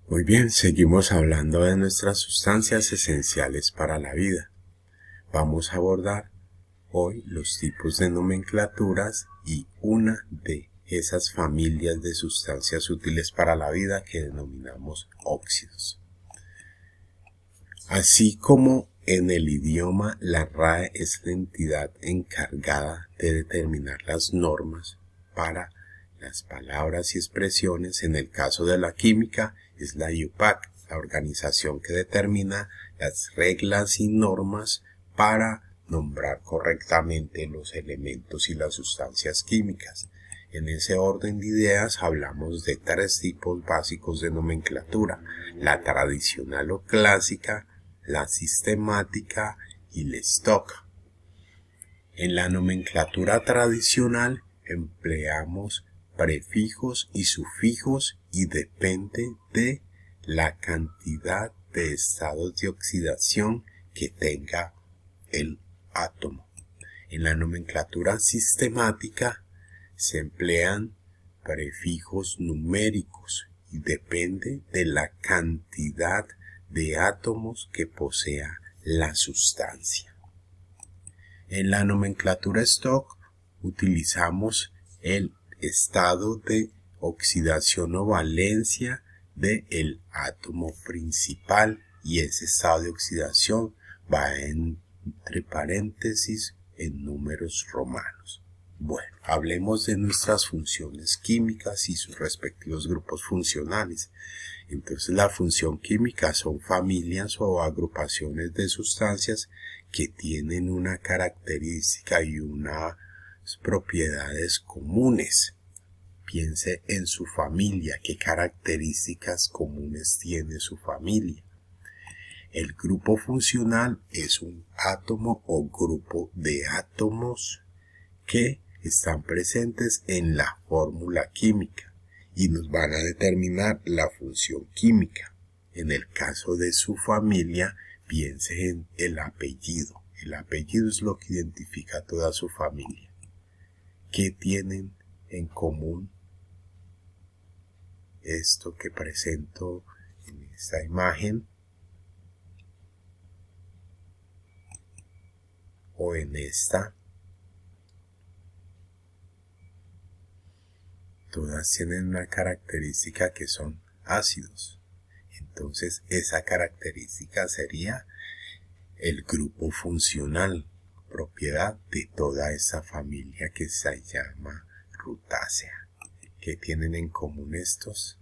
Muy bien, seguimos hablando de nuestras sustancias esenciales para la vida. Vamos a abordar hoy los tipos de nomenclaturas y una de esas familias de sustancias útiles para la vida que denominamos óxidos. Así como en el idioma la RAE es la entidad encargada de determinar las normas para las palabras y expresiones, en el caso de la química es la IUPAC, la organización que determina las reglas y normas para nombrar correctamente los elementos y las sustancias químicas. En ese orden de ideas hablamos de tres tipos básicos de nomenclatura: la tradicional o clásica, la sistemática y la stock. En la nomenclatura tradicional empleamos prefijos y sufijos y depende de la cantidad de estados de oxidación que tenga el átomo. En la nomenclatura sistemática se emplean prefijos numéricos y depende de la cantidad de átomos que posea la sustancia. En la nomenclatura stock utilizamos el estado de oxidación o valencia del átomo principal y ese estado de oxidación va entre paréntesis en números romanos. Bueno, hablemos de nuestras funciones químicas y sus respectivos grupos funcionales. Entonces, la función química son familias o agrupaciones de sustancias que tienen una característica y unas propiedades comunes. Piense en su familia, qué características comunes tiene su familia. El grupo funcional es un átomo o grupo de átomos que están presentes en la fórmula química y nos van a determinar la función química. En el caso de su familia, piense en el apellido. El apellido es lo que identifica a toda su familia. ¿Qué tienen en común? Esto que presento en esta imagen o en esta, todas tienen una característica que son ácidos. Entonces esa característica sería el grupo funcional, propiedad de toda esa familia que se llama rutácea. ¿Qué tienen en común estos?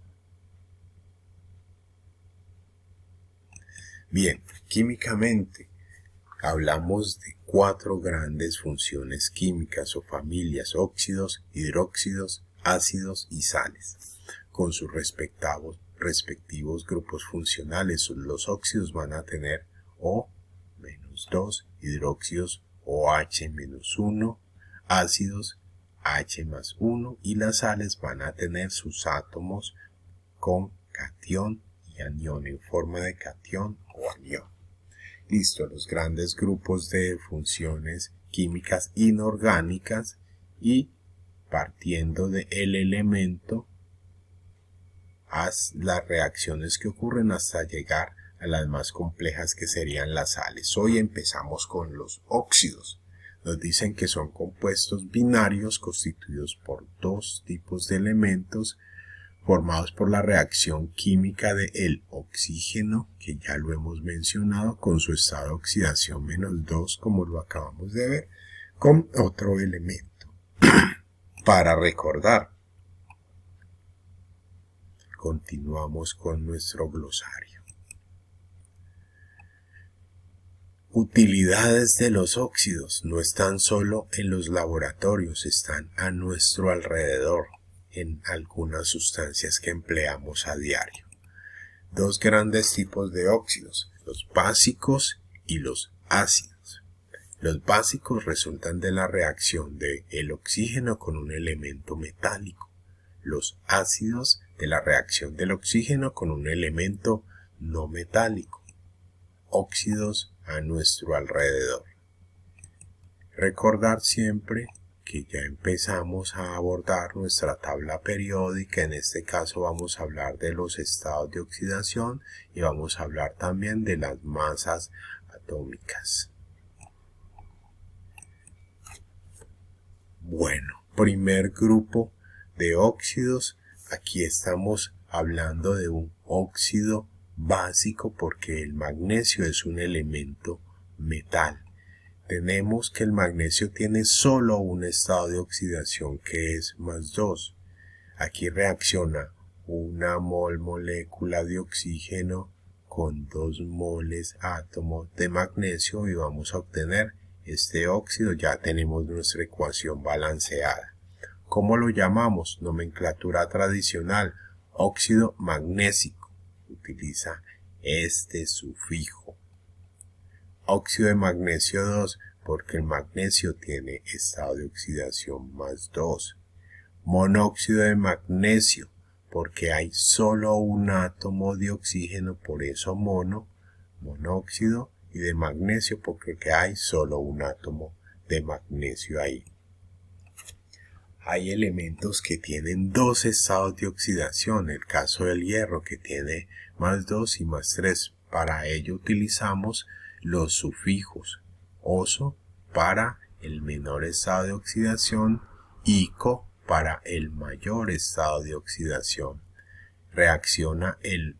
Bien, químicamente hablamos de 4 grandes funciones químicas o familias: óxidos, hidróxidos, ácidos y sales. Con sus respectivos grupos funcionales, los óxidos van a tener O-2, hidróxidos OH-1, ácidos H+1 y las sales van a tener sus átomos con catión y anión en forma de catión o anión. Listo, los grandes grupos de funciones químicas inorgánicas y partiendo del elemento a las reacciones que ocurren hasta llegar a las más complejas que serían las sales. Hoy empezamos con los óxidos. Nos dicen que son compuestos binarios constituidos por 2 tipos de elementos formados por la reacción química del oxígeno, que ya lo hemos mencionado, con su estado de oxidación -2, como lo acabamos de ver, con otro elemento. Para recordar, continuamos con nuestro glosario. Utilidades de los óxidos no están solo en los laboratorios, están a nuestro alrededor en algunas sustancias que empleamos a diario. 2 grandes tipos de óxidos, los básicos y los ácidos. Los básicos resultan de la reacción del oxígeno con un elemento metálico. Los ácidos de la reacción del oxígeno con un elemento no metálico. Óxidos a nuestro alrededor. Recordar siempre porque ya empezamos a abordar nuestra tabla periódica. En este caso vamos a hablar de los estados de oxidación y vamos a hablar también de las masas atómicas. Bueno, primer grupo de óxidos. Aquí estamos hablando de un óxido básico porque el magnesio es un elemento metal. Tenemos que el magnesio tiene solo un estado de oxidación que es +2. Aquí reacciona una molécula de oxígeno con 2 moles átomos de magnesio y vamos a obtener este óxido. Ya tenemos nuestra ecuación balanceada. ¿Cómo lo llamamos? Nomenclatura tradicional, óxido magnésico. Utiliza este sufijo. Óxido de magnesio 2 porque el magnesio tiene estado de oxidación +2. Monóxido de magnesio porque hay solo un átomo de oxígeno, por eso monóxido, y de magnesio porque hay solo un átomo de magnesio ahí. Hay elementos que tienen 2 estados de oxidación, el caso del hierro que tiene +2 y +3. Para ello utilizamos los sufijos oso para el menor estado de oxidación, ico para el mayor estado de oxidación. Reacciona el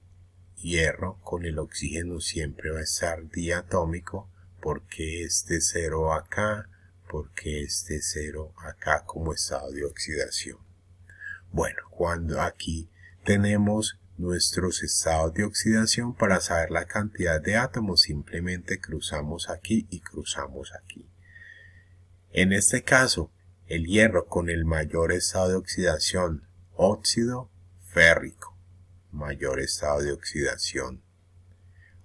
hierro con el oxígeno, siempre va a estar diatómico porque este 0 acá, porque este 0 acá como estado de oxidación. Bueno, cuando aquí tenemos nuestros estados de oxidación, para saber la cantidad de átomos simplemente cruzamos aquí y cruzamos aquí. En este caso, el hierro con el mayor estado de oxidación, óxido férrico, mayor estado de oxidación.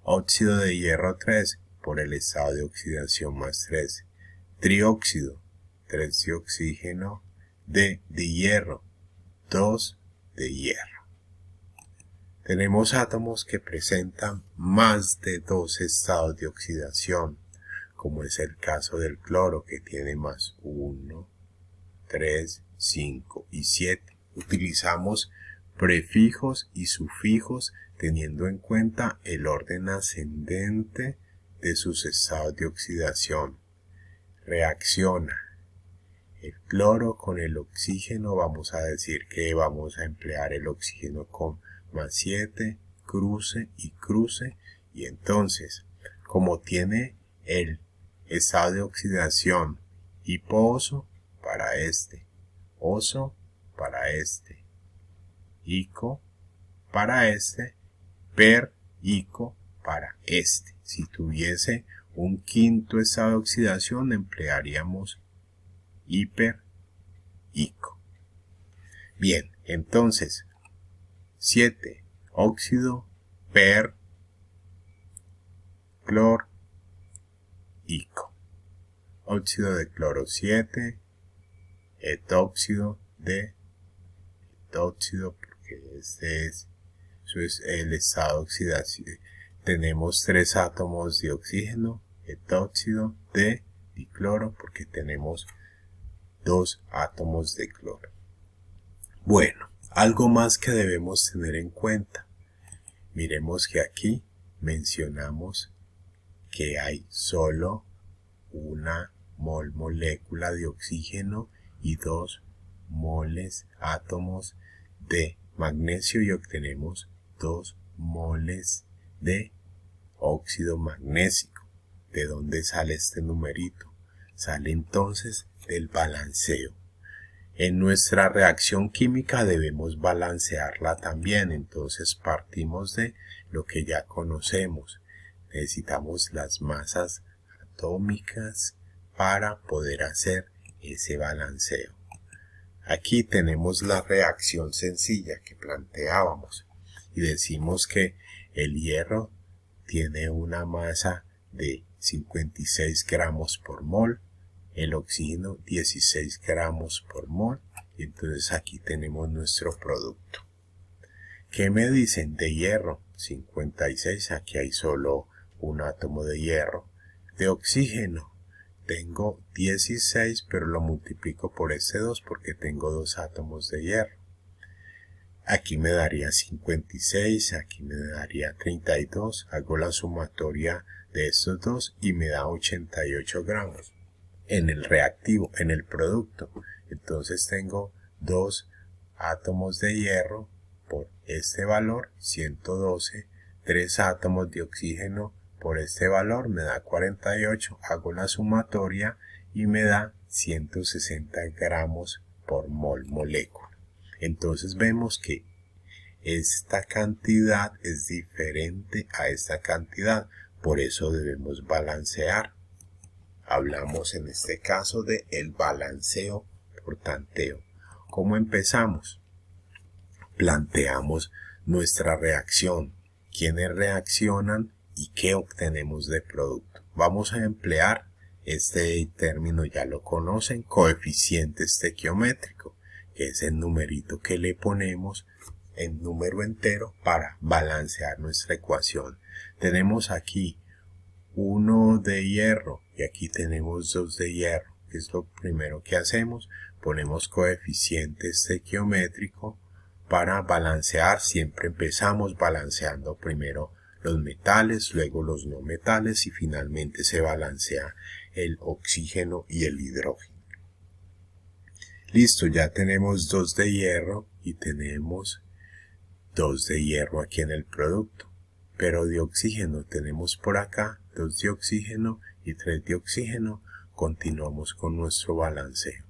Óxido de hierro 3 por el estado de oxidación +3. Trióxido, 3 de oxígeno, de hierro, 2 de hierro. Tenemos átomos que presentan más de 2 estados de oxidación, como es el caso del cloro que tiene +1, 3, 5 y 7. Utilizamos prefijos y sufijos teniendo en cuenta el orden ascendente de sus estados de oxidación. Reacciona el cloro con el oxígeno, vamos a decir que vamos a emplear el oxígeno con +7, cruce y cruce, y entonces, como tiene el estado de oxidación hiposo para este, oso para este, ico para este, per-ico para este. Si tuviese un quinto estado de oxidación, emplearíamos hiper-ico. Bien, entonces 7. Óxido per clor ico. Óxido de cloro 7. Etóxido de etóxido, porque este es el estado de oxidación. Tenemos 3 átomos de oxígeno, etóxido de dicloro, porque tenemos 2 átomos de cloro. Bueno, algo más que debemos tener en cuenta. Miremos que aquí mencionamos que hay solo una molécula de oxígeno y 2 moles átomos de magnesio y obtenemos 2 moles de óxido magnésico. ¿De dónde sale este numerito? Sale entonces del balanceo. En nuestra reacción química debemos balancearla también, entonces partimos de lo que ya conocemos. Necesitamos las masas atómicas para poder hacer ese balanceo. Aquí tenemos la reacción sencilla que planteábamos y decimos que el hierro tiene una masa de 56 gramos por mol, el oxígeno 16 gramos por mol, y entonces aquí tenemos nuestro producto. ¿Qué me dicen de hierro? 56, aquí hay solo un átomo de hierro. De oxígeno tengo 16, pero lo multiplico por este 2 porque tengo 2 átomos de hierro. Aquí me daría 56, aquí me daría 32. Hago la sumatoria de estos dos y me da 88 gramos en el reactivo, en el producto. Entonces tengo 2 átomos de hierro por este valor, 112, 3 átomos de oxígeno por este valor, me da 48. Hago la sumatoria y me da 160 gramos por mol molécula. Entonces vemos que esta cantidad es diferente a esta cantidad, por eso debemos balancear. Hablamos en este caso de el balanceo por tanteo. ¿Cómo empezamos? Planteamos nuestra reacción, quiénes reaccionan y qué obtenemos de producto. Vamos a emplear este término, ya lo conocen, coeficiente estequiométrico, que es el numerito que le ponemos en número entero para balancear nuestra ecuación. Tenemos aquí 1 de hierro y aquí tenemos 2 de hierro. ¿Qué es lo primero que hacemos? Ponemos coeficiente estequiométrico para balancear. Siempre empezamos balanceando primero los metales, luego los no metales y finalmente se balancea el oxígeno y el hidrógeno. Listo, ya tenemos 2 de hierro y tenemos 2 de hierro aquí en el producto. Pero de oxígeno tenemos por acá 2 de oxígeno y 3 de oxígeno. Continuamos con nuestro balanceo.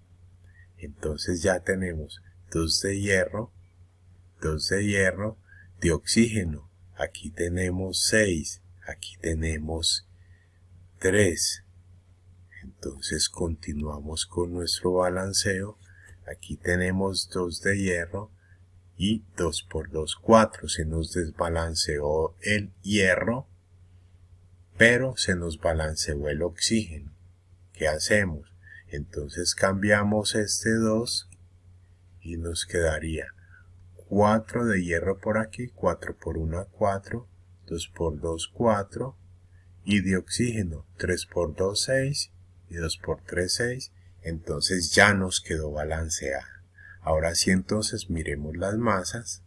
Entonces ya tenemos 2 de hierro, 2 de hierro, de oxígeno. Aquí tenemos 6, aquí tenemos 3. Entonces continuamos con nuestro balanceo. Aquí tenemos 2 de hierro y 2 por 2, 4. Se nos desbalanceó el hierro, pero se nos balanceó el oxígeno. ¿Qué hacemos? Entonces cambiamos este 2 y nos quedaría 4 de hierro por aquí, 4 por 1, 4, 2 por 2, 4, y de oxígeno 3 por 2, 6, y 2 por 3, 6. Entonces ya nos quedó balanceada. Ahora sí, entonces miremos las masas.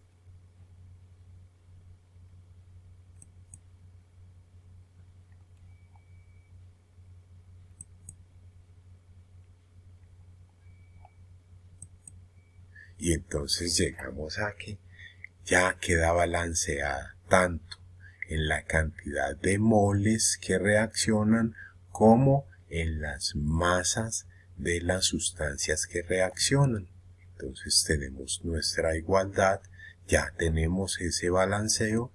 Y entonces llegamos a que ya queda balanceada tanto en la cantidad de moles que reaccionan como en las masas de las sustancias que reaccionan. Entonces tenemos nuestra igualdad, ya tenemos ese balanceo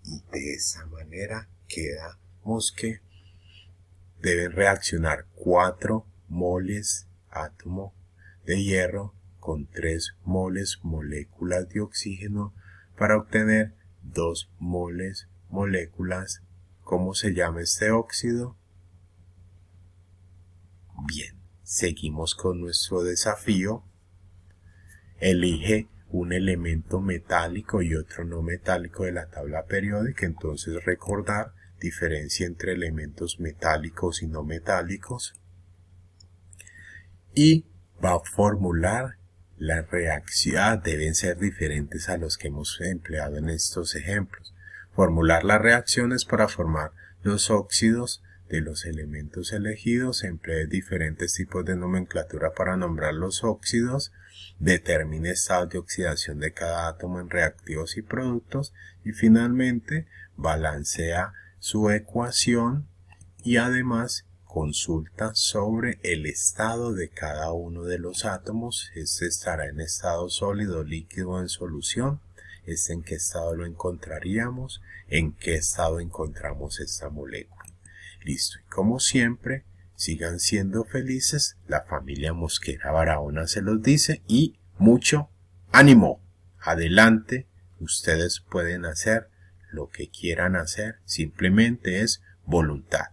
y de esa manera quedamos que deben reaccionar 4 moles átomo de hierro con 3 moles moléculas de oxígeno para obtener 2 moles moléculas. ¿Cómo se llama este óxido? Bien, seguimos con nuestro desafío. Elige un elemento metálico y otro no metálico de la tabla periódica. Entonces recordar diferencia entre elementos metálicos y no metálicos. Y va a formular la reacción. Deben ser diferentes a los que hemos empleado en estos ejemplos. Formular las reacciones para formar los óxidos de los elementos elegidos. Emplee diferentes tipos de nomenclatura para nombrar los óxidos. Determine estados de oxidación de cada átomo en reactivos y productos. Y finalmente balancea su ecuación y además consulta sobre el estado de cada uno de los átomos. Este estará en estado sólido, líquido o en solución. ¿En qué estado lo encontraríamos? ¿En qué estado encontramos esta molécula? Listo. Y como siempre, sigan siendo felices. La familia Mosquera Barahona se los dice y mucho ánimo. Adelante. Ustedes pueden hacer lo que quieran hacer. Simplemente es voluntad.